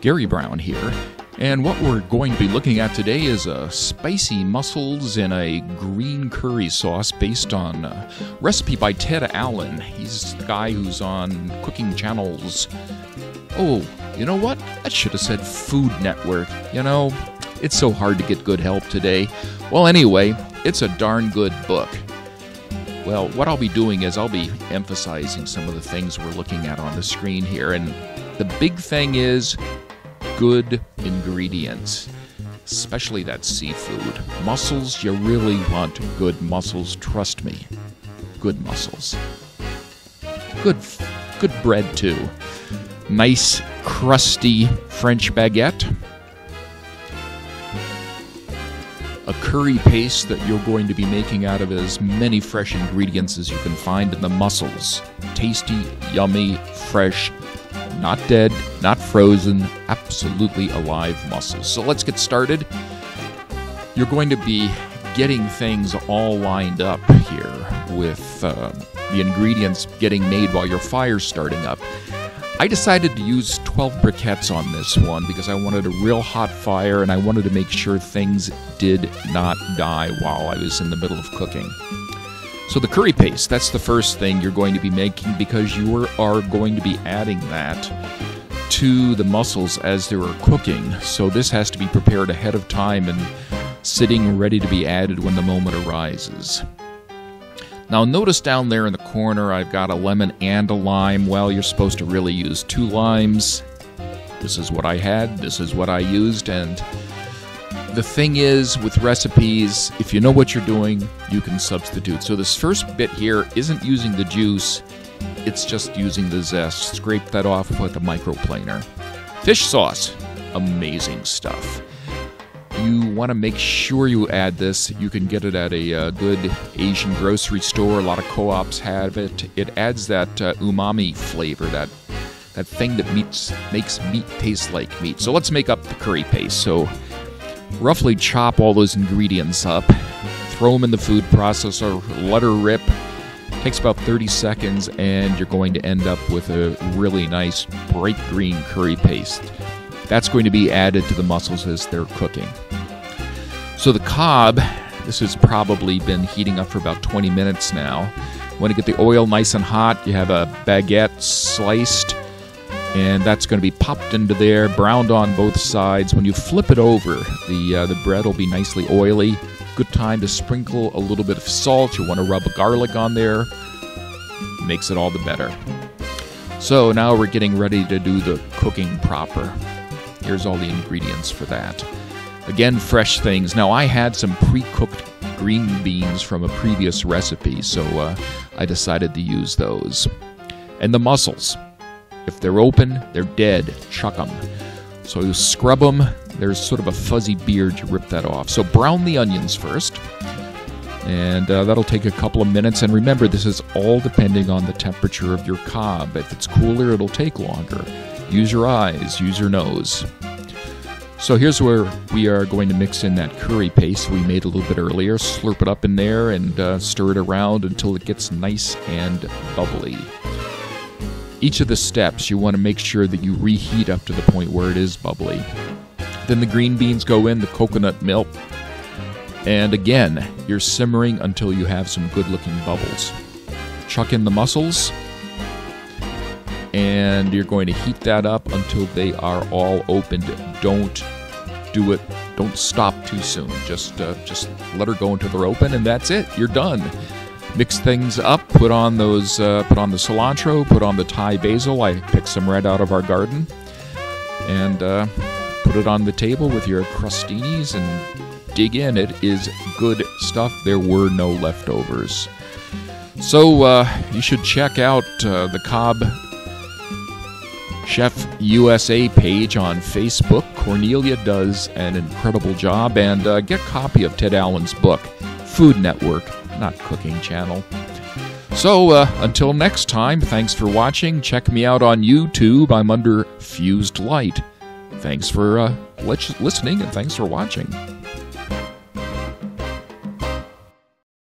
Gary Brown here, and what we're going to be looking at today is spicy mussels in a green curry sauce based on a recipe by Ted Allen. He's the guy who's on cooking channels. Oh, you know what? I should have said Food Network. You know, it's so hard to get good help today. Well, anyway, it's a darn good book. Well, what I'll be doing is I'll be emphasizing some of the things we're looking at on the screen here, and the big thing is good ingredients, especially that seafood. Mussels, you really want good mussels, trust me. Good mussels. Good bread, too. Nice, crusty French baguette. A curry paste that you're going to be making out of as many fresh ingredients as you can find in the mussels. Tasty, yummy, fresh, not dead, not frozen, absolutely alive mussels. So let's get started. You're going to be getting things all lined up here with the ingredients getting made while your fire's starting up. I decided to use 12 briquettes on this one because I wanted a real hot fire and I wanted to make sure things did not die while I was in the middle of cooking. So the curry paste, that's the first thing you're going to be making because you are going to be adding that to the mussels as they are cooking. So this has to be prepared ahead of time and sitting ready to be added when the moment arises. Now notice down there in the corner I've got a lemon and a lime. Well, you're supposed to really use 2 limes. This is what I had, this is what I used, and the thing is with recipes, if you know what you're doing, you can substitute. So this first bit here isn't using the juice, it's just using the zest. Scrape that off with a microplaner. Fish sauce, amazing stuff. You want to make sure you add this. You can get it at a good Asian grocery store. A lot of co-ops have it. It adds that umami flavor, that thing that makes meat taste like meat. So let's make up the curry paste. So roughly chop all those ingredients up, throw them in the food processor, let her rip. Takes about 30 seconds, and you're going to end up with a really nice bright green curry paste. That's going to be added to the mussels as they're cooking. So the Cobb, this has probably been heating up for about 20 minutes now. Want to get the oil nice and hot. You have a baguette sliced, and that's going to be popped into there, browned on both sides. When you flip it over, the bread will be nicely oily. Good time to sprinkle a little bit of salt. You want to rub a garlic on there. Makes it all the better. So now we're getting ready to do the cooking proper. Here's all the ingredients for that. Again, fresh things. Now, I had some pre-cooked green beans from a previous recipe, so I decided to use those. And the mussels. If they're open, they're dead. Chuck them. So you scrub them. There's sort of a fuzzy beard. You rip that off. So brown the onions first. And that'll take a couple of minutes. And remember, this is all depending on the temperature of your Cobb. If it's cooler, it'll take longer. Use your eyes, use your nose. So here's where we are going to mix in that curry paste we made a little bit earlier. Slurp it up in there and stir it around until it gets nice and bubbly. Each of the steps, you want to make sure that you reheat up to the point where it is bubbly. Then the green beans go in, the coconut milk. And again, you're simmering until you have some good-looking bubbles. Chuck in the mussels. And you're going to heat that up until they are all opened. Don't do it. Don't stop too soon. Just let her go until they're open, and that's it. You're done. Mix things up. Put on those. Put on the cilantro. Put on the Thai basil. I picked some right out of our garden, and put it on the table with your crostinis and dig in. It is good stuff. There were no leftovers. So you should check out the Cobb Chef USA page on Facebook. Cornelia does an incredible job, and get a copy of Ted Allen's book, Food Network, not Cooking Channel. So until next time, thanks for watching. Check me out on YouTube. I'm under Fused Light. Thanks for listening, and thanks for watching.